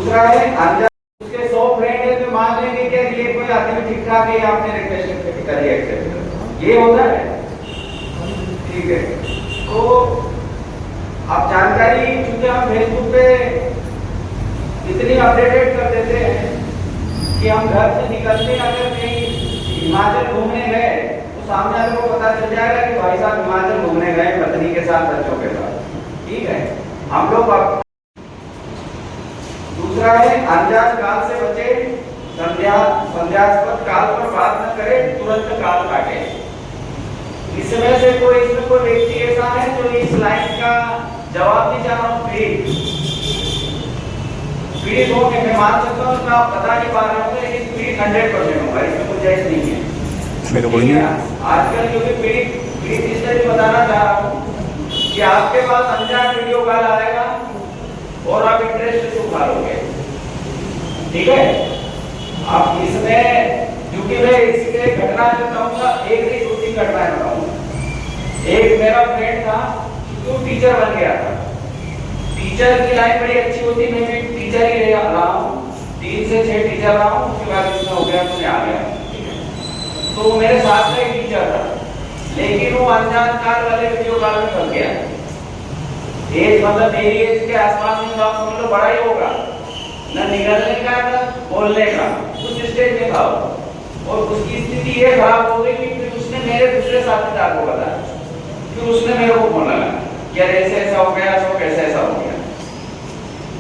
दूसरा है अनजान, उसके 100 फ्रेंड है तो मान लेंगे कि ये कोई आदमी ठीक ठाक है, आपने रिक्वेस्ट एक्सेप्ट करिए, एक्सेप्ट ये होता है, ठीक है। तो आप जानकारी, क्योंकि हम फेसबुक पे इतनी अपडेटेड कर देते हैं कि हम घर से निकलते अगर कहीं हिमाचल घूमने गए तो सामने वाले को पता चल जाएगा कि भाई साहब हिमाचल घूमने गए पत्नी के साथ, बच्चों के साथ, ठीक है। हम लोग दूसरा है अनजान काल से बचे, संध्यास्पद काल पर बात न करे, तुरंत काल काटे। इसमें से कोई व्यक्ति ऐसा है जो इस लाइन का जवाब नहीं चाह रहा हूँ, पीड़ित हो के मैं मान सकता हूँ, मैं बता नहीं पा रहा हूँ, लेकिन पीड़ित 100% होगा, इसमें गुंजाइश नहीं है मेरे को नहीं। आजकल जो पीड़ित इसलिए बताना चाह रहा हूँ कि आपके पास अनजान वीडियो कॉल आएगा और आप इंटरेस्ट से उठा लोगे, ठीक है। आप इसमें, क्योंकि मैं इसके घटना जो कहूँगा, एक नहीं 2-3 घटनाएं बताऊंगा। एक मेरा फ्रेंड था जो टीचर बन गया था, टीचर की लाइफ बड़ी अच्छी होती, मैं भी टीचर ही रहा हूँ, 3 से 6 टीचर रहा हूँ, उसके बाद इसमें हो गया तो मैं आ गया, ठीक है। तो वो मेरे साथ का एक टीचर था, लेकिन वो अनजान काल वाले वीडियो कॉल में फंस गया। एज मतलब मेरी एज के आसपास में, आप समझ लो बड़ा ही होगा, न निकलने का न बोलने का, उस स्टेज में था। और उसकी स्थिति ये खराब हो गई कि उसने मेरे दूसरे साथीदार को बताया, फिर उसने मेरे को फोन लगा कि यार ऐसे ऐसा हो गया, तो कैसे ऐसा हो गया।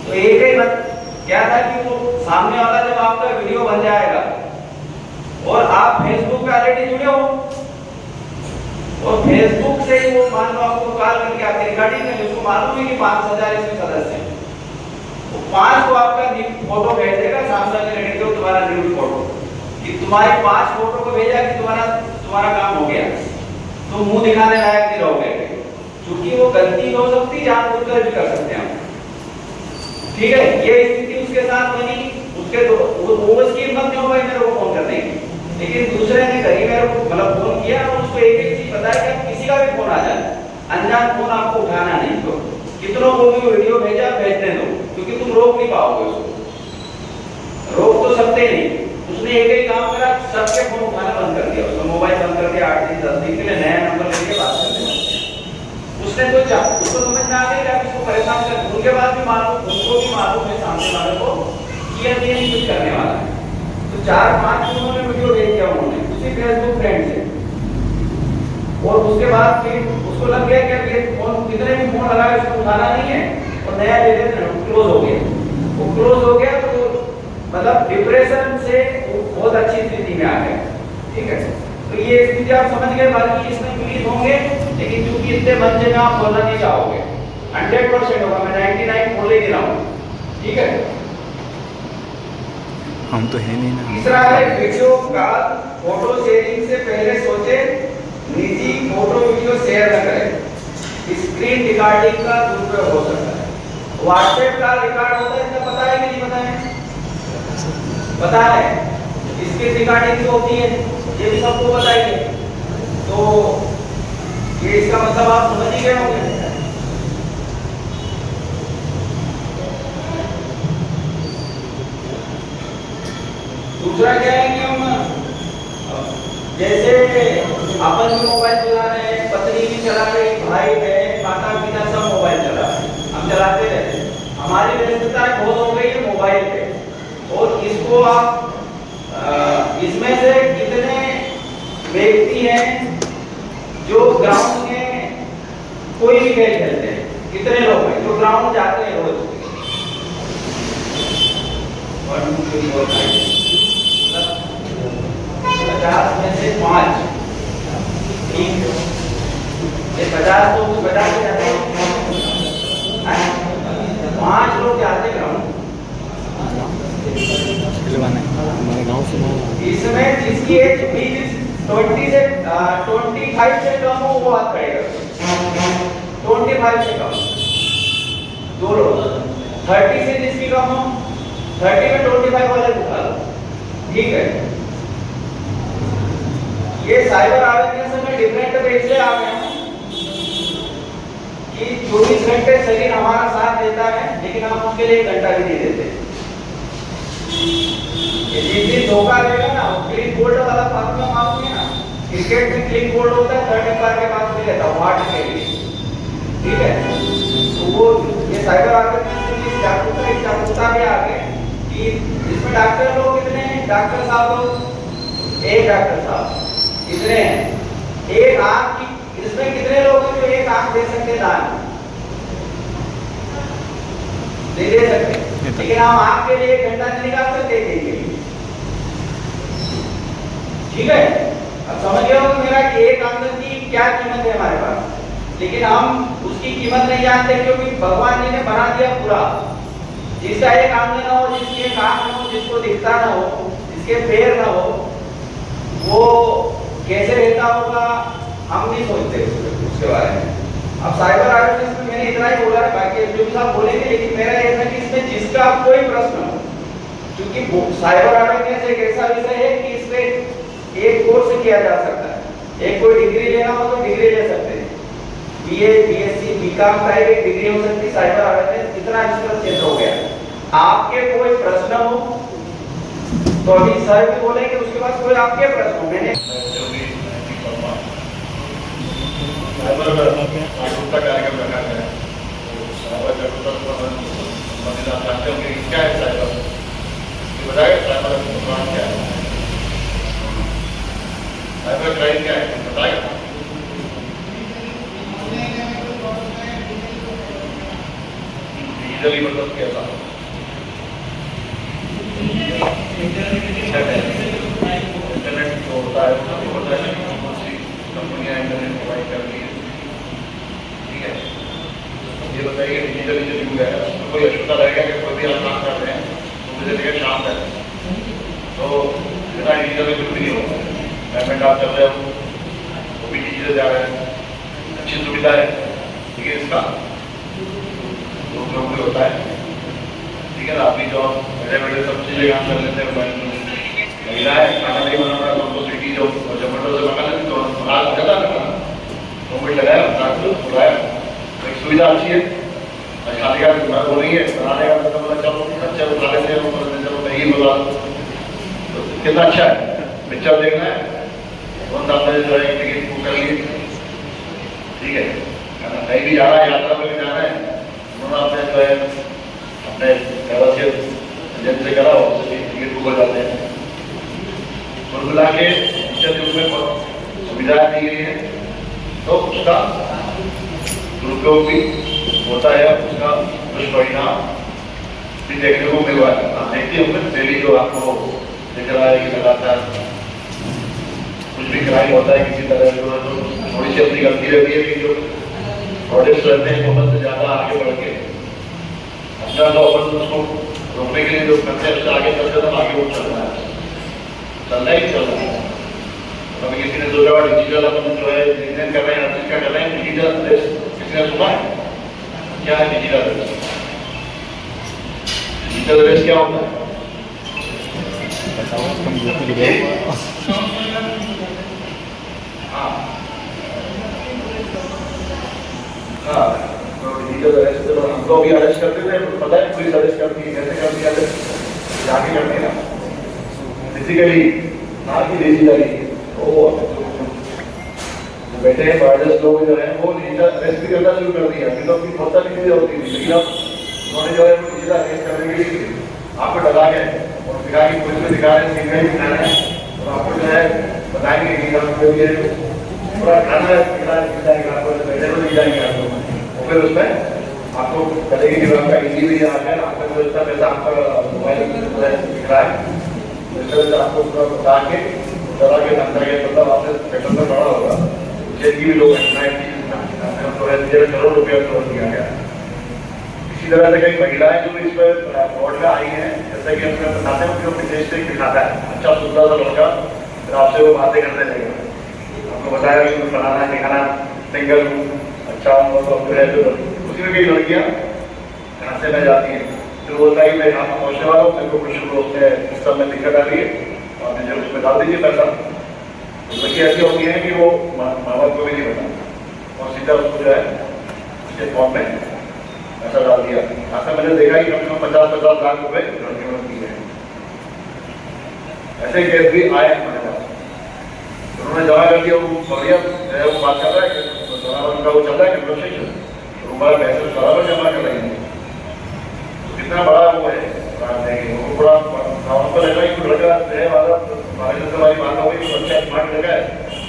तो एक ही बात क्या था कि वो सामने वाला जब आपका वीडियो बन जाएगा और आप फेसबुक पे ऑलरेडी जुड़े हो और फेसबुक से ही वो मान लो आपको कॉल करके आपकी रिकॉर्डिंग में, उसको मालूम है कि 5,000 इसमें सदस्य हैं, तो 5 को आपका फोटो भेज देगा सामने लड़के को, तुम्हारा न्यूड फोटो, कि तुम्हारी 5 फोटो को भेजा कि तुम्हारा काम हो गया, तो मुंह दिखाने लायक नहीं रहोगे, क्योंकि वो गलती हो सकती, जानबूझकर भी कर सकते हैं, ठीक है। ये स्थिति उसके साथ बनी, उसके वो उसकी हिम्मत नहीं हो पाई मेरे को फोन करने की, लेकिन दूसरे ने करी, मेरे को मतलब फोन किया और उसको एक चीज बताया कि किसी का भी फोन आ जाए, अनजान फोन आपको उठाना नहीं, तो कितनों को भी वीडियो भेजा भेजने दो, क्योंकि तुम रोक नहीं पाओगे उसको, रोक तो सकते नहीं। उसने एक ही काम करा, सबके फोन उठाना बंद कर दिया, उसने मोबाइल बंद करके 8 दिन 10 दिन के लिए नया नंबर लेके बात करने लगा। उसने तो उसको समझ में आ गया कि आप इसको परेशान कर, उनके बाद भी मालूम, उनको भी मालूम है सामने वाले को कि ये नहीं कुछ करने वाला है, तो 4-5 उन्होंने वीडियो भेज दिया उन्होंने उसी फेसबुक फ्रेंड से, और उसके बाद फिर उसको लग गया कि ये फोन कितने भी फोन लगाए उसको उठाना नहीं है, और नया ले लेते क्लोज हो गया। वो क्लोज हो गया तो मतलब डिप्रेशन से बहुत अच्छी स्थिति में आ गया, ठीक है। तो ये स्थिति आप समझ गए, बाकी इसमें पीड़ित होंगे, लेकिन क्योंकि इतने बंदे में आप बोलना नहीं चाहोगे, 100% होगा, मैं 99 बोल ही नहीं रहा हूँ, ठीक है। हम तो है नहीं ना। तीसरा है वीडियो कॉल, फोटो शेयरिंग से पहले सोचे, निजी फोटो वीडियो शेयर न करें, स्क्रीन रिकॉर्डिंग का दुरुपयोग हो सकता है। व्हाट्सएप का रिकॉर्ड होता है, इसका पता है कि नहीं पता है? पता है, इसकी रिकॉर्डिंग जो होती है ये भी सबको पता ही है, तो ये इसका मतलब आप समझ ही गए होंगे। दूसरा क्या है कि हम जैसे अपन भी मोबाइल चला रहे हैं, पत्नी भी चला रही, भाई बहन माता पिता सब मोबाइल चला रहे हैं, हम चलाते रहते हैं, हमारी व्यस्तता बहुत हो गई है मोबाइल पे। और इसको आप इसमें से कितने व्यक्ति हैं जो ग्राउंड में कोई भी खेल खेलते हैं, कितने लोग हैं जो ग्राउंड जाते हैं रोज? 50 में से 5, ठीक है, ये 50 तो बता के जाते हैं, 5 लोग जाते ग्राउंड, इसमें जिसकी एज 20 से 25 से कम हो वो हाथ खड़ेगा, 25 से कम 2 लोग, 30 से जिसकी कम हो, 30 में 25 वाले उठा लो, ठीक है। ये साइबर अवेयरनेस में डिफरेंट वे से आ गए हैं कि 24 घंटे शरीर हमारा साथ देता है, लेकिन हम उसके लिए 1 घंटा भी नहीं देते। जिस दिन धोखा देगा ना, क्लीन बोल्ड वाला फार्मूला मालूम है ना, क्रिकेट में क्लीन बोल्ड होता है, थर्ड एम्पायर के पास में रहता है वाट के लिए, ठीक है। तो वो ये साइबर आर्गेनाइजेशन की जागरूकता भी आ गई कि इसमें डॉक्टर लोग कितने हैं, डॉक्टर साहब लोग, एक डॉक्टर साहब कितने हैं, एक आंख की, इसमें कितने लोग हैं जो एक आंख दे सकते दान, नहीं दे सकते, लेकिन हम आंख के लिए 1 घंटा नहीं निकाल सकते के लिए, ठीक है। अब समझ गए हो मेरा कि एक आमदन की क्या कीमत है हमारे पास, लेकिन हम उसकी कीमत नहीं जानते क्योंकि भगवान जी ने बना दिया पूरा। जिसका एक आमदन ना हो, जिसके एक आंख ना हो, जिसको दिखता ना हो, जिसके पैर ना हो, वो कैसे रहता होगा हम नहीं सोचते उसके बारे में। अब साइबर आर्गेनाइजेशन में मैंने इतना ही बोला है, बाकी जो साहब बोलेंगे, लेकिन मेरा ये है कि इसमें जिसका कोई प्रश्न हो, क्योंकि साइबर आर्गेनाइजेशन एक ऐसा विषय है कि इसमें एक कोर्स किया जा सकता है, एक कोई डिग्री लेना हो तो डिग्री ले सकते हैं, बीए, बीएससी, बीकॉम टाइप एक डिग्री हो सकती है। साइबर आर्गेनाइजेशन इतना विस्तृत क्षेत्र हो गया। आपके कोई प्रश्न हो तो अभी सर भी बोलेंगे, उसके बाद कोई आपके प्रश्न हो, मैंने जागरूकता कार्यक्रम रखा गया है, जानते होंगे क्या है साइबर, बताएगा साइबर अपराध क्या है, साइबर क्राइम क्या है बताएगा। डिजिटली मतलब कैसा, इंटरनेट जो होता है वो होता है, कंपनियां इंटरनेट प्रोवाइड करती है, ठीक है। ये बताइए डिजिटली जो युग है उसमें कोई अछूता रहेगा कि कोई भी आप काम कर रहे हैं तो मुझे लगेगा शाम तक, तो इतना डिजिटल कुछ भी नहीं होगा। पेमेंट आप कर रहे हो वो भी डिजिटल जा रहे हैं, अच्छी सुविधा है, ठीक है। इसका उपयोग भी होता है, ठीक है ना। अपनी जॉब बैठे बैठे सब चीज़ें काम कर लेते हैं, महिला है खाना नहीं बना रहा तो स्विगी जो जोमेटो से मंगा लेते तो बना जाता है, 2 मिनट लगाया बुलाया, एक सुविधा अच्छी है। खाने का हो रही है, बनाने का मतलब बोला चलो अच्छा उठा लेते हैं, चलो नहीं बोला तो कितना अच्छा है। पिक्चर देखना है, कौन सा जो है टिकट बुक कर लिए, ठीक है। कहीं भी जाना है, यात्रा में भी जाना है, उन्होंने अपने जो है अपने घर से एजेंट से करा उससे टिकट बुक हो जाते हैं। कुल मिला के डिजिटल युग में बहुत सुविधाएं दी गई है, तो उसका दुरुपयोग भी होता है, उसका दुष्परिणाम भी देखने को मिल रहा है। आप देखते होंगे डेली जो आपको दिख रहा है कि लगातार कुछ भी क्राइम होता है किसी तरह जो थोड़ी सी अपनी गलती रहती है कि जो प्रोडक्ट्स रहते हैं वो से ज़्यादा आगे बढ़ के अपना तो अपन उसको रोकने के लिए जो करते हैं उससे आगे चलते तो आगे वो चल रहा है, चल रहा है। अभी किसी ने सोचा हुआ डिजिटल अपन जो है डिजाइन कर रहे हैं, हर चीज का कर रहे हैं, डिजिटल अरेस्ट किसी ने सुना है क्या है डिजिटल अरेस्ट? डिजिटल अरेस्ट क्या होता है? हाँ, तो डिजिटल अरेस्ट तो हमको भी अरेस्ट करते थे, पता है पुलिस अरेस्ट करती है, कैसे करती है अरेस्ट, जाके करते हैं ना फिजिकली, ना कि डिजिटली। वो बैठे हैं बार्डर्स लोग जो है वो डिजिटल अरेस्ट भी करना शुरू कर दिया, अभी तो अपनी होता नहीं होती थी, लेकिन अब उन्होंने जो है वो डिजिटल अरेस्ट करने के लिए आपको डरा के और दिखा के पुलिस में दिखा रहे हैं, सिग्नल दिखा रहे हैं, और आपको जो है बताएंगे कि आपको ये पूरा खाना आपको बैठे तो नहीं जाएंगे आपको, और फिर उसमें आपको कहेगी कि आपका ईडी भी आ गया, आपका जो इतना पैसा आपका मोबाइल दिख रहा है, इस तरह से आपको पूरा बता के डरा के धमका के मतलब आपने पेट्रोल में बड़ा होगा जेल की भी लोग करोड़ रुपया फ्रॉड किया गया। इसी तरह से कई महिलाएं जो इस पर फ्रॉड में आई हैं, जैसे कि अपने बताते हैं अपने देश से दिखाता है अच्छा सुंदर सा लड़का, फिर आपसे वो बातें करने लगेगा, आपको बताया कि फलाना दिखाना सिंगल अच्छा उसी में कई लड़कियाँ रास्ते में जाती हैं, फिर बोलता है कि मैं यहाँ पहुँचने वाला हूँ, मेरे को कुछ उसमें सिस्टम में दिक्कत आ रही है और मुझे उसमें डाल दीजिए पैसा। लड़की ऐसी होती है कि वो माँ बाप को भी नहीं पता और सीधा उसको जो है उसके फॉर्म में पैसा डाल दिया। ऐसा मैंने देखा कि कम से कम 50-50 लाख रुपए लड़कियों ने दिए हैं। ऐसे केस भी आए हमारे पास। उन्होंने जमा कर दिया, वो बढ़िया वो बात कर रहा है कि उनका वो चल रहा है कन्वर्सेशन, तो हमारा पैसे बराबर जमा कर रहे हैं। तो कितना बड़ा वो है वो बड़ा हमको लगा कि लड़का है हमारा, हमारे से हमारी बात हो गई, अच्छा स्मार्ट लगा है,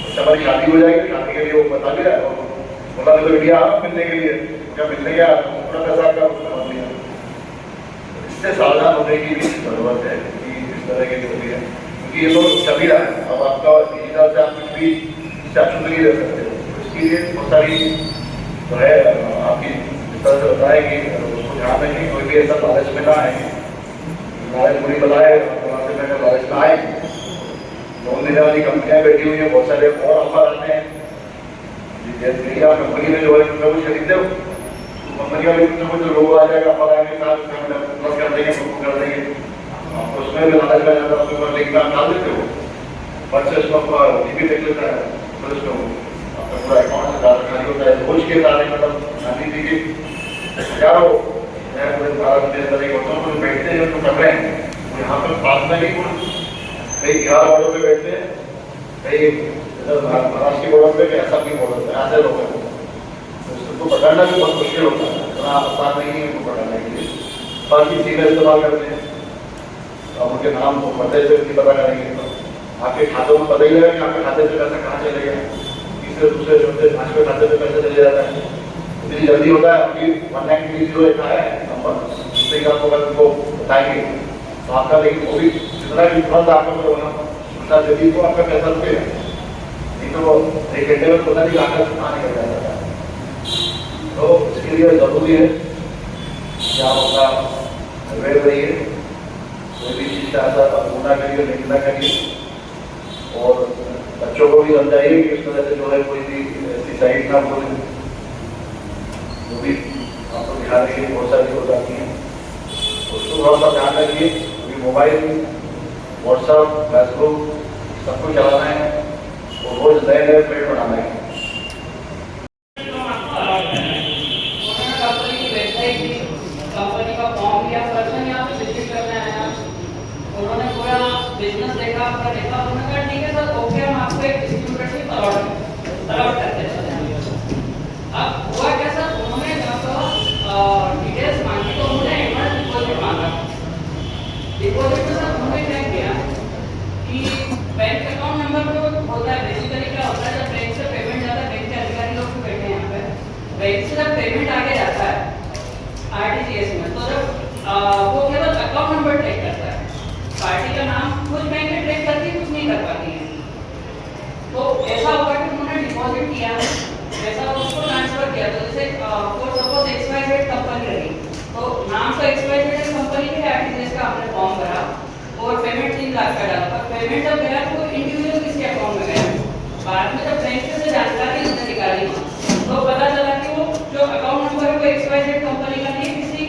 अच्छा हमारी शादी हो जाएगी, शादी के लिए वो बता दिया और बोला तो इंडिया आ मिलने के लिए, क्या मिलने गया पूरा पैसा आपका समझ लिया। इससे सावधान होने की भी जरूरत है कि इस तरह की जो भी है, क्योंकि ये तो चल ही रहा है। अब आपका डिजिटल से आप कुछ भी स्टैचू नहीं रह सकते हो, तो इसके लिए बहुत सारी जो है आपकी इस तरह से बताए कि उसको ध्यान रखें, कोई भी ऐसा लालच में ना आए, लालच बुरी बताए लालच में आए। लोन देने वाली कंपनियां बैठी हुई है, बहुत सारे और ऑफर आते हैं। मीडिया कंपनी में जो है कुछ ना कुछ खरीदते हो, कंपनी वाले कुछ ना कुछ लोग आ जाएगा, ऑफर आएंगे, साथ कर देंगे, कर देंगे, उसमें भी लालच में जाता है, लिंक में डाल देते हो, परचेस का टीवी देख लेता है, फिर उसको आपका पूरा अकाउंट से डाल खाली होता है। रोज के सारे मतलब गांधी जी के हजारों पूरे भारत में तरह के होते हैं, कुछ बैठते हैं जो कर रहे हैं, यहाँ पर पास में ही कुछ कई बिहार बॉर्डर पे बैठते हैं, कई महाराष्ट्र की बॉर्डर पे, कई असम की बॉर्डर पे, ऐसे लोग हैं। तो पकड़ना भी बहुत मुश्किल होता है, इतना आसान नहीं है उनको पकड़ने के लिए। बाकी चीज़ें इस्तेमाल करते हैं, अब उनके नाम तो पते से नहीं पता करेंगे, तो आपके खातों में पता ही लगेगा कि आपके खाते से पैसा कहाँ चले गया, तीसरे दूसरे चौथे पांचवें खाते में पैसा चले जाता है। इतनी जल्दी होता है, आपकी 1930 का है नंबर, जिससे कि आपको अगर उनको बताएंगे तो आपका, लेकिन वो भी जितना भी तुरंत आपको होना उतना जल्दी तो आपका पैसा रुकेगा, नहीं तो 1 घंटे में पता नहीं आकर कहाँ निकल जाता है। तो इसके लिए जरूरी है कि आप अपना अवेयर रहिए, कोई भी चीज़ का ऐसा होना करिए, लिंक ना करिए, और बच्चों को भी समझाइए कि इस तरह से जो है कोई भी ऐसी साइट ना बोले, जो भी आपको ध्यान रखिए, बहुत सारी हो जाती हैं, उसको थोड़ा सा ध्यान रखिए। क्योंकि मोबाइल, व्हाट्सएप, फेसबुक सब कुछ चलाना है, और रोज नए नए फ्रेंड बनाना है। कंपनी का फॉर्म लिया, पर्सन यहाँ पे विजिट करने आया, उन्होंने पूरा बिजनेस देखा, अपना देखा, उन्होंने कहा ठीक है सर ओके, हम आपको एक डिस्ट्रीब्यूटरशिप अलॉट करते हैं। अब हुआ क्या सर, उन्होंने जब डिटेल्स मांगी तो उन्होंने एडवांस डिपॉजिट मांगा। डिपॉजिट में सर उन्होंने क्या किया कि बैंक अकाउंट नंबर तो होता है, बेसिकली क्या होता है जब बैंक से पेमेंट जाता है, बैंक के अधिकारी लोग भी बैठे हैं यहाँ पे, बैंक से जब पेमेंट आगे जाता है आरटीजीएस में, तो जब वो केवल अकाउंट नंबर ट्रैक करता है, पार्टी का नाम कुछ बैंक में ट्रैक करती है, कुछ नहीं कर पाती है। तो ऐसा हुआ कि उन्होंने डिपॉजिट किया, जैसा उसको ट्रांसफर किया, तो जैसे फॉर सपोज XYZ कंपनी रही, तो नाम तो XYZ कंपनी के आरटीजीएस का आपने फॉर्म भरा और पेमेंट 3 लाख का डाला, पर पेमेंट जब गया तो इंडिविजुअल किसके अकाउंट में गया। बाद में जब बैंक से जानकारी उसने निकाली तो पता चला कि वो जो अकाउंट नंबर है वो XYZ कंपनी का नहीं, किसी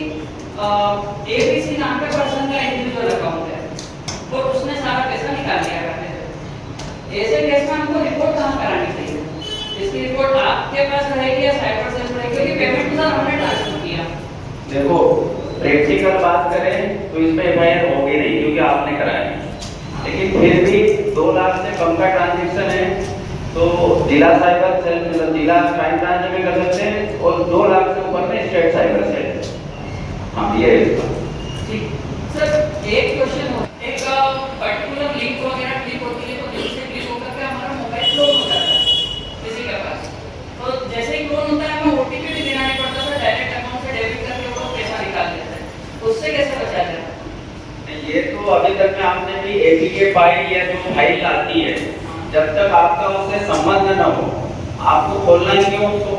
ABC नाम के पर्सन का इंडिविजुअल अकाउंट है, और उसने सारा पैसा निकाल लिया खाते से। ऐसे केस में हमको रिपोर्ट कहाँ करानी चाहिए? इसकी रिपोर्ट आपके पास रहेगी या साइबर सेल में रहेगी, क्योंकि पेमेंट तो सर हमने ट्रांसफर किया। देखो प्रैक्टिकल बात करें तो इसमें FIR होगी नहीं क्योंकि आपने कराया, लेकिन फिर भी 2 लाख से कम का ट्रांजेक्शन है तो जिला साइबर सेल मतलब जिला क्राइम ब्रांच में कर सकते हैं, और 2 लाख से ऊपर में स्टेट साइबर सेल। हाँ ये है ठीक सर, एक क्वेश्चन हो, एक पर्टिकुलर लिंक वगैरह क्लिक होती है, तो लिंक से क्लिक होकर के हमारा मोबाइल क्लोन हो जाता है किसी के पास, तो जैसे ही क्लोन होता है हमें OTP भी देना नहीं पड़ता सर, डायरेक्ट अकाउंट से डेबिट करके वो पैसा निकाल लेते हैं, तो उससे कैसे बचा जाए? ये तो अभी तक में आपने भी APK फाइल या जो फाइल आती है, जब तक आपका उससे संबंध न हो आपको खोलना ही क्यों उसको।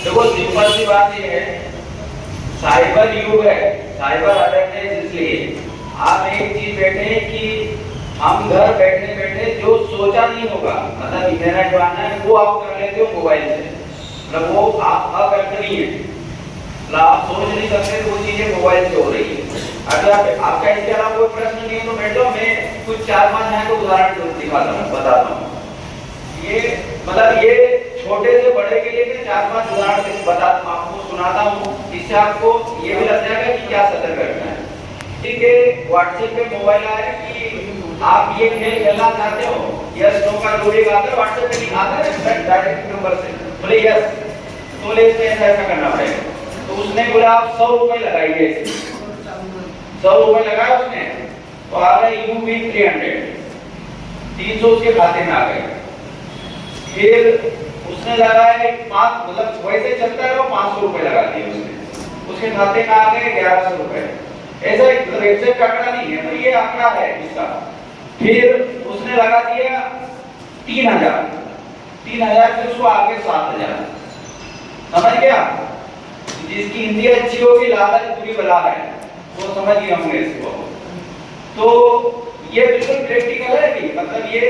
देखो सिंपल सी बात ये है, साइबर युग है, साइबर अटैक इसलिए आप एक चीज बैठे कि हम घर बैठे बैठे जो सोचा नहीं होगा, मतलब इंटरनेट आना है वो आप कर लेते हो मोबाइल से, मतलब वो आप अकल्पनीय है, मतलब आप सोच नहीं सकते तो वो चीजें मोबाइल से हो रही है। अगर आपका इसके अलावा कोई प्रश्न नहीं है तो बैठो, मैं कुछ 4-5 यहाँ को उदाहरण दिखाता हूँ, बताता हूँ। ये मतलब ये छोटे से बड़े के लिए मैं 4-5 उदाहरण बताता हूँ, आपको सुनाता हूँ, इससे आपको ये भी लग जाएगा कि क्या सतर्क करना है। ठीक है, व्हाट्सएप पे मोबाइल आया कि आप ये खेल खेलना चाहते हो, यस नो का जो भी आता है व्हाट्सएप पे लिखा आता है डायरेक्ट नंबर से, बोले यस, तो बोले इसमें ऐसा ऐसा करना पड़ेगा। तो उसने बोला आप 100 रुपए लगाइए, 100 रुपए लगाया उसने, तो आ गए यू भी 300 उसके खाते में आ गए। फिर उसने लगाया 5, मतलब वैसे चलता है, 500 रुपए लगा दिए उसने, उसके खाते में आ गए 1100 रुपए। ऐसा एक एग्जैक्ट आंकड़ा नहीं है, तो ये आंकड़ा है इसका। फिर उसने लगा दिया 3000, 3000 से उसको आगे 7000, समझ गया? जिसकी हिंदी अच्छी होगी, लालच बुरी बला है, वो समझ गए होंगे इसको। तो ये बिल्कुल प्रैक्टिकल है भी, मतलब ये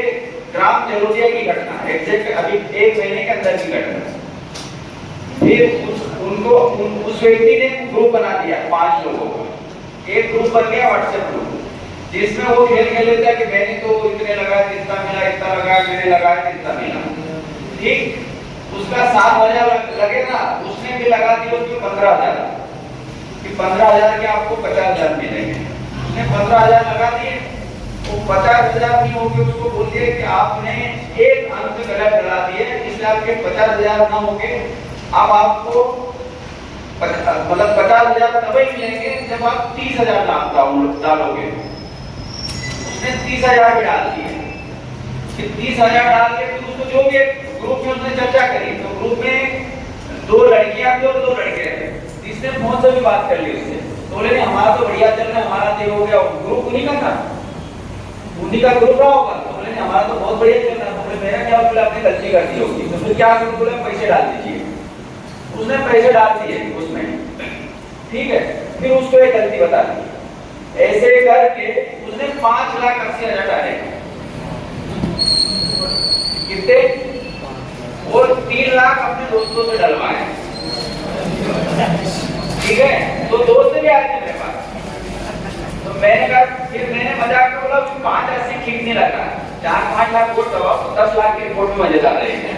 ग्राम जरूरिया की घटना है, एग्जैक्ट अभी 1 महीने के अंदर की घटना। फिर उस व्यक्ति ने ग्रुप बना दिया 5 लोगों को, एक ग्रुप बन गया व्हाट्सएप ग्रुप, जिसमें वो खेल खेल लेता है कि मैंने तो इतने लगाया इतना मिला, इतना लगाया मैंने लगाया इतना मिला, ठीक। उसका 7000 लगेगा, उसने भी लगा दिया उसमें 15000 कि 15000 के आपको 50000 मिलेंगे। उसने 15000 लगा दिए, वो 50000 नहीं होके उसको बोल दिया कि आपने एक अंक गलत डला दिए, इसलिए आपके 50000 ना होंगे, अब आपको मतलब 50000 तभी मिलेंगे जब आप 30000 डालोगे। उसने 30000 भी डाल दिए, फिर 30000 डाल के फिर उसको जो भी ग्रुप में उसने चर्चा करी, तो ग्रुप में 2 लड़कियां थी और 2 लड़के थे, जिसने फोन से भी बात कर ली उससे, तो बोले हमारा तो बढ़िया चल रहा है, हमारा देव हो गया, ग्रुप उन्हीं का था, उन्हीं का ग्रुप रहा होगा, तो बोले हमारा तो बहुत बढ़िया चल रहा है। बोले मेरा क्या, बोले आपने गलती कर दी होगी, तो फिर क्या करूं, बोले पैसे डाल दीजिए। उसने पैसे डाल दिए उसमें, ठीक है। फिर उसको एक गलती बता दी, ऐसे करके उसने 5,80,000 डाले, कितने, और 3 लाख अपने दोस्तों से डलवाए, ठीक है। तो दोस्त भी आए थे मेरे पास, तो मैंने कहा, फिर मैंने मजाक में बोला 5,80 ठीक नहीं लगा, 4-5 लाख वोट दबाओ, 10 लाख के वोट में मजेदार रहेंगे।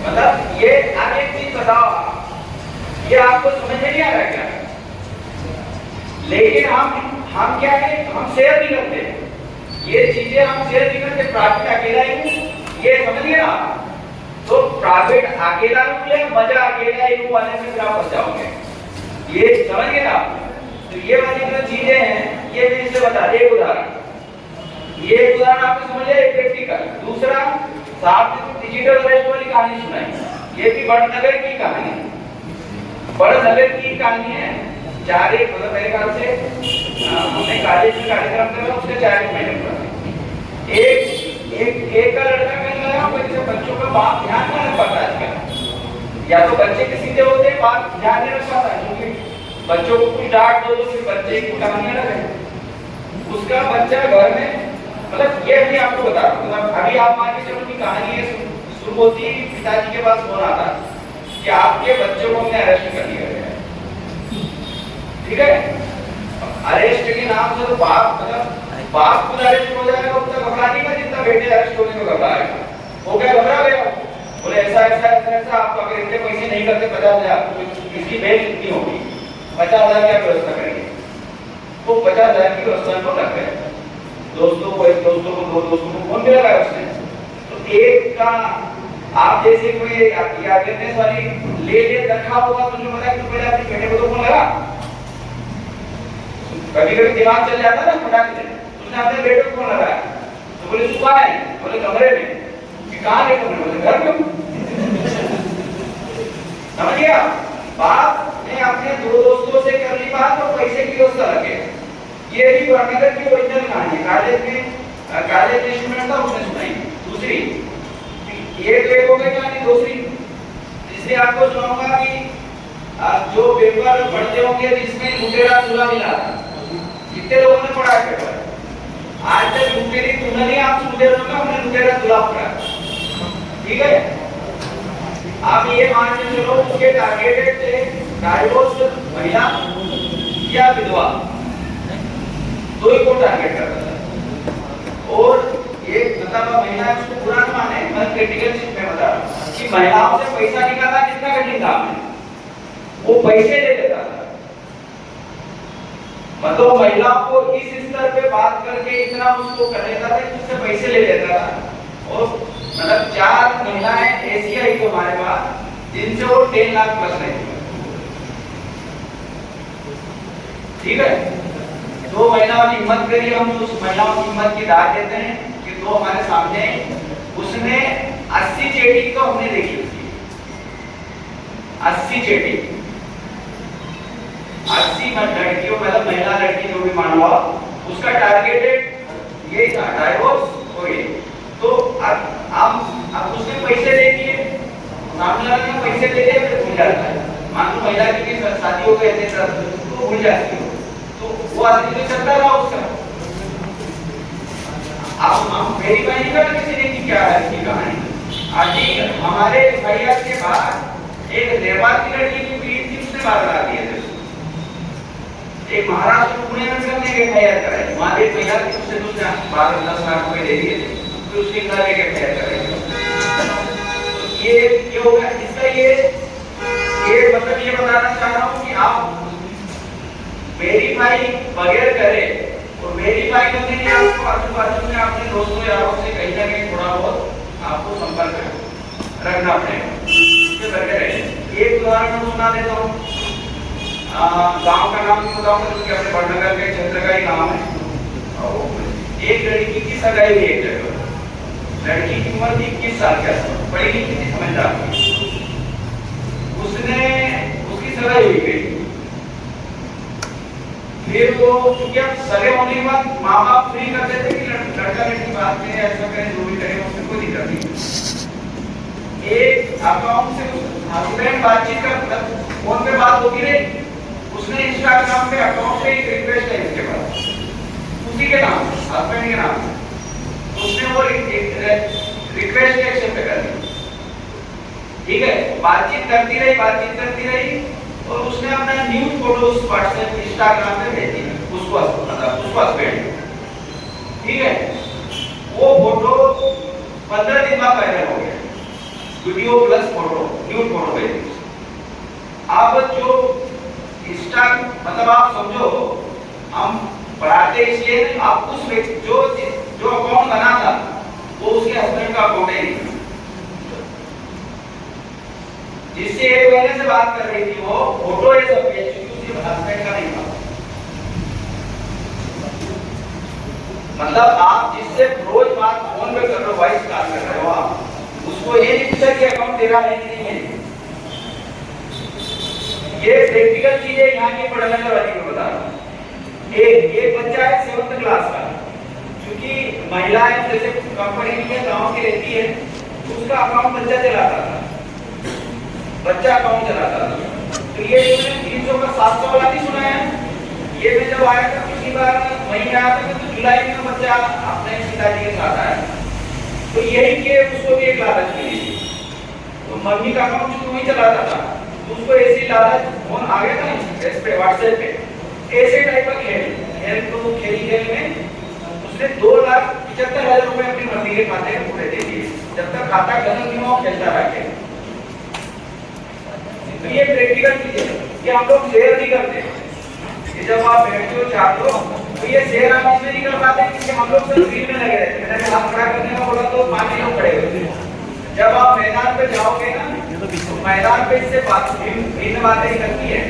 मतलब ये आप एक चीज बताओ, ये आपको समझ में नहीं आ रहा क्या? लेकिन हम क्या है, हम शेयर नहीं करते ये चीजें, हम शेयर नहीं करते। प्रॉफिट अकेला ही हूँ, ये समझिए ना, तो प्रॉफिट अकेला रूल है, मजा अकेला ही रूल वाले में फिर आप फंस जाओगे, ये समझ गए आप? तो ये वाली जो चीजें हैं, ये मैं इससे बता दे, एक उदाहरण, ये एक उदाहरण आपने समझ लिया, प्रैक्टिकल। दूसरा, साहब ने तो डिजिटल अरेस्ट वाली कहानी सुनाई, ये भी बड़नगर की कहानी है, बड़नगर की कहानी है। 4 एक मतलब मेरे ख्याल से हमने कॉलेज में कार्यक्रम करा, उसके 4 महीने पूरा एक का लड़का कहने लगा बच्चे बच्चों का बाप ध्यान नहीं रख पाता आजकल, या तो बच्चे के सीधे होते हैं, बाप ध्यान नहीं रख पाता, क्योंकि बच्चों को कुछ डांट दो तो फिर बच्चे की कहानी अलग है। उसका बच्चा घर में, मतलब ये भी आपको बता रहा हूँ, मतलब अभी आप मान के चलो कि कहानी शुरू होती है, पिताजी के पास फोन आता कि आपके बच्चों को हमने अरेस्ट कर लिया है, ठीक है। अरेस्ट के नाम से तो बाप, मतलब बाप खुद अरेस्ट हो जाएगा, उतना घबरा नहीं का जितना बेटे अरेस्ट होने को घबराएगा। वो क्या घबरा गया, बोले ऐसा ऐसा ऐसा ऐसा, आप अगर इतने पैसे नहीं करते 50,000, तो इसकी बेल कितनी होगी, 50,000 क्या व्यवस्था करेंगे। वो 50,000 की व्यवस्था को लग गए, दोस्तों को, एक दोस्तों को, 2 दोस्तों को फोन भी लगाया उसने। तो एक का आप जैसे कोई अवेयरनेस वाली ले रखा होगा, तो मुझे पता है कि पहले अपने बेटे को तो फोन लगा, कभी कभी दिमाग चल जाता ना फटाक से, उसने अपने बेटे को फोन लगाया, तो बोले तू कहाँ है, बोले कमरे में, कि कहाँ है कमरे, बोले घर में। समझ गया, बाप ने अपने 2 दोस्तों से कर ली बात और पैसे की व्यवस्था लगे। ये भी बड़नगर की ओरिजिनल कहानी है, कॉलेज में स्टूडेंट था, उसने सुनाई। दूसरी, ये तो एक हो गई कहानी। दूसरी, इसलिए आपको सुनाऊंगा कि जो पेपर पढ़ते होंगे जिसमें लुटेरा चूल्हा मिला, कितने लोगों ने पढ़ा है पेपर? आज तक लुटेरी चूल्हा नहीं, आप सुनते रहोगे हमने लुटेरा चूल्हा पढ़ा, ठीक है। आप ये मान के चलो, उसके टारगेटेड थे डाइवोर्स महिला या विधवा, 2 ही को टारगेट करता था। और एक मतलब महिला उसको बुरा न माने, मैं क्रिटिकल चीज में बता रहा हूं कि महिलाओं से पैसा निकालना कितना कठिन काम है, वो पैसे दे देता था, मतलब महिलाओं को इस स्तर पे बात करके इतना उसको कर लेता था कि उससे पैसे ले लेता था। और मतलब 4 महिलाएं ऐसी आई तो हमारे पास जिनसे वो 10 लाख प्लस नहीं। ठीक है, 2 महिलाओं ने हिम्मत करी, हम उस महिलाओं की हिम्मत की दाद देते हैं कि 2 हमारे सामने उसने 80 चेटिंग तो हमने देखी उसकी 80 चेटिंग 80 लड़कियों मतलब महिला लड़की जो भी मान लो उसका टारगेटेड ये था डाइवोर्स हो गई। तो अब उसने पैसे दे दिए, सामने वाले ने पैसे दे दिए, फिर भूल जाता है। मान लो महिला की शादी हो गई थे तो भूल जाती हो, तो वो आदमी तो चलता रहा उसका। अब हम मेरी बहन का किसी ने की क्या है इसकी कहानी। आज हमारे भैया के बाद एक नेपाल की लड़की की पीड़ित थी, उसने बात करा दिए थे। एक महाराष्ट्र पुणे में करने के तैयार कराई, वहां एक महिला की उससे दूसरे 12-10 लाख रुपए दे दिए थे, फिर उसके खिलाफ एक तैयार कराई। ये होगा इसका ये मतलब ये बताना चाह रहा हूँ कि आप वेरीफाई बगैर करे और वेरीफाई करने के आपको आजू बाजू में अपने दोस्तों यारों से कहीं ना कहीं थोड़ा बहुत आपको संपर्क रखना पड़ेगा। एक उदाहरण सुना देता हूँ, गांव का नाम नहीं बताऊंगा क्योंकि अपने बड़नगर के क्षेत्र का ही नाम है। एक लड़की की सगाई हुई एक जगह, लड़की की उम्र 21 साल के आसपास, पढ़ी लिखी थी, समझदार थी। उसकी सगाई हुई गई, फिर वो क्योंकि अब सगे होने के बाद माँ बाप फ्री करते थे कि लड़का लड़की बात करें, ऐसा करें, जो भी करें, उसमें कोई दिक्कत नहीं। एक अकाउंट से हस्बैंड बातचीत कर फोन पे बात होती रही, उसने इंस्टाग्राम पे अकाउंट पे एक रिक्वेस्ट है इसके पास, उसी के नाम हस्बैंड के नाम, उसने वो रिक्वेस्ट एक्सेप्ट कर दी। ठीक है, बातचीत करती रही और उसने अपना न्यूड फोटोज व्हाट्सएप इंस्टाग्राम पे भेज दी उसको हस्बैंड। ठीक है, वो फोटो 15 दिन बाद वायरल हो गया, video plus photo, nude photo भेज दी। अब जो इंस्टा मतलब आप समझो, हम पढ़ाते इसलिए आप उस व्यक्ति जो अकाउंट बना था वो उसके हस्बैंड का अकाउंट है नहीं, जिससे एक महीने से बात कर रही थी वो फोटो है सब उसके हस्बैंड का नहीं था। मतलब आप जिससे रोज बात फोन पे कर रहे हो, वॉइस कॉल कर रहे हो, आप उसको ये नहीं पूछा कि अकाउंट तेरा है कि नहीं है। ये प्रैक्टिकल चीजें यहाँ की पढ़ने वाली को बता रहा हूँ। एक बच्चा है 7th क्लास का, क्योंकि महिलाएं जैसे कंपनी में गांव की रहती है, उसका अकाउंट बच्चा चलाता था, बच्चा अकाउंट चलाता था। तो ये 300 का 700 वाला नहीं सुना है। ये मैं जब आया था पिछली बार मई में आया था तो जुलाई में बच्चा अपने पिताजी के साथ आया, तो यही के उसको भी एक लालच मिली थी। तो मम्मी का अकाउंट जो वही चलाता था, उसको ऐसी लालच फोन आ गया था इस पे व्हाट्सएप पे, ऐसे टाइप का खेल तो खेल में उसने 2,75,000 रुपए अपनी मम्मी के खाते में पूरे दे दिए। जब तक खाता खत्म नहीं हुआ खेलता रहा। तो ये प्रैक्टिकल चीज है कि हम लोग शेयर नहीं करते कि जब आप बैठते हो चाहते हो तो ये शेयर हम इसलिए नहीं कर पाते क्योंकि हम लोग सिर्फ रील में लगे रहते हैं। मैंने हाथ खड़ा करने का बोला तो 5 लोग खड़े होते हैं। जब आप मैदान पे जाओगे ना तो मैदान पे इससे भिन्न बातें करती है।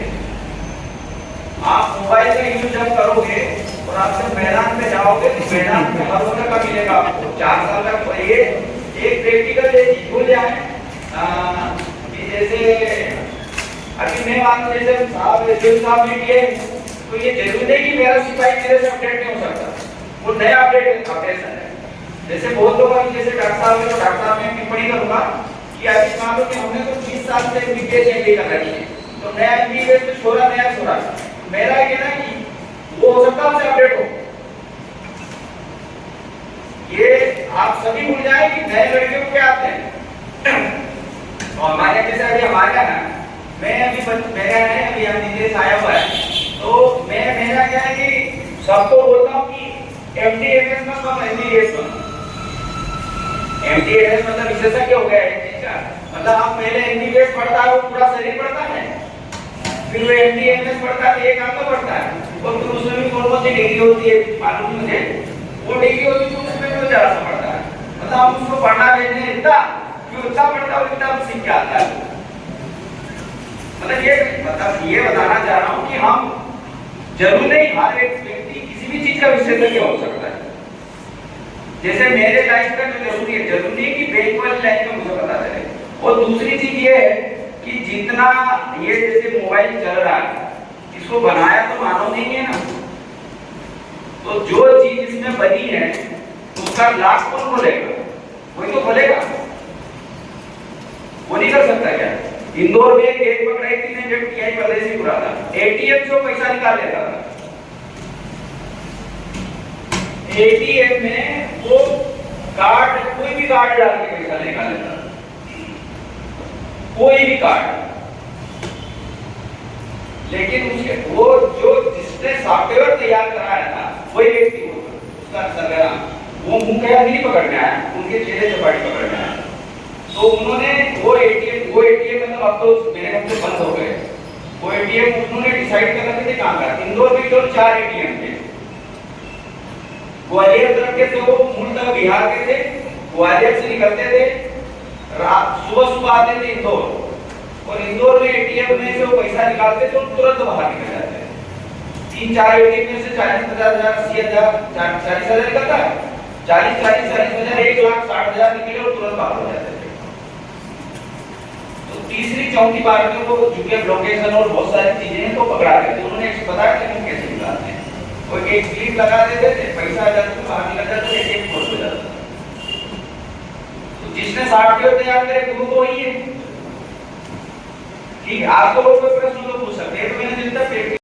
आप मोबाइल का यूज जब करोगे और आप जब मैदान पे जाओगे तो मैदान में हर तरह का मिलेगा आपको। 4 साल तक ये एक प्रैक्टिकल ये चीज भूल जाए कि जैसे अभी मैं मान लो जैसे साहब मीडिया तो ये जरूरी नहीं कि मेरा सिपाही मेरे से अपडेट नहीं हो सकता, वो नया अपडेशन है। जैसे बहुत लोग अभी जैसे डॉक्टर साहब है तो डॉक्टर साहब में टिप्पणी करूंगा कि अभी मान लो कि हमने तो 20 साल से एमबीबीएस एमडी कर रही है, तो नया एमबीबीएस में नया छोड़ा, मेरा कहना है कि वो हो सकता है उससे अपडेट हो। ये आप सभी भूल जाए कि नए लड़के को क्या आते हैं। और हमारे जैसे अभी हमारे यहाँ मैं अभी मेरा है अभी यहाँ निदेश आया हुआ है, तो मेरा क्या है कि सबको बोलता हूँ कि एमडीएमएस में कम एमबीबीएस में। एमडीएमएस मतलब विशेषज्ञ हो गया है चीज का, मतलब आप पहले एमबीबीएस पढ़ता है वो पूरा शरीर पढ़ता है, फिर वो एमडीएमएस पढ़ता है एक अंग पढ़ता है। और फिर उसमें भी कौन कौन सी डिग्री होती है मालूम नहीं मुझे, वो डिग्री होती है तो उसमें भी जरा सा पड़ता है, मतलब हम उसको पढ़ना भेजने इतना कि उतना पढ़ता है उतना सीख के आता है। मतलब ये बताना चाह रहा हूँ कि हम जरूर नहीं हर एक व्यक्ति किसी भी चीज का विशेषज्ञ हो सकता है। जैसे मेरे लाइफ का जो जरूरी है, जरूरी है कि बैंक वाली लाइफ में मुझे पता चले। और दूसरी चीज ये है कि जितना ये जैसे मोबाइल चल रहा है, इसको बनाया तो मानव नहीं है ना, तो जो चीज इसमें बनी है उसका लाभ कौन खोलेगा? कोई तो खोलेगा, वो नहीं कर सकता क्या? इंदौर में एक पकड़ा एक ने व्यक्ति आई परदेसी पूरा था, एटीएम से पैसा निकाल लेता था। एटीएम में वो कार्ड, कोई भी कार्ड डाल के पैसा निकाल लेता था, कोई भी कार्ड। लेकिन उसके वो जो जिसने सॉफ्टवेयर तैयार कराया था वही व्यक्ति वो उसका सरगना वो मुंह कया नहीं पकड़ने आया, उनके चेहरे चपाटी पकड़ने आया। तो उन्होंने वो एटीएम मतलब अब तो मेरे ख्याल से बंद हो गए, वो एटीएम उन्होंने डिसाइड कर रखे थे कहाँ का। इंदौर में केवल 4 एटीएम थे, ग्वालियर तरफ के थे, वो मूलतः बिहार के थे, ग्वालियर से निकलते थे, रात सुबह आते थे इंदौर, और इंदौर में एटीएम में से वो पैसा निकालते तो तुरंत बाहर निकल जाते हैं। 3-4 एटीएम में से 40,000 80,000 40,000 निकलता है, 40,000 1,60,000 निकले और तुरंत बाहर हो जाते थे। तो तीसरी चौथी बार में वो चूंकि लोकेशन और बहुत सारी चीजें हैं तो पकड़ा गए थे। उन्होंने बताया कि हम कैसे निकालते हैं, वो एक क्लिप लगा देते थे, पैसा आ जाता था, बाहर निकल जाता, एटीएम क्लोज हो जाता। तो जिसने सॉफ्टवेयर तैयार करे वो तो वही है। ठीक है, आपको लोग कोई प्रश्न तो पूछ सकते हैं, तो मैंने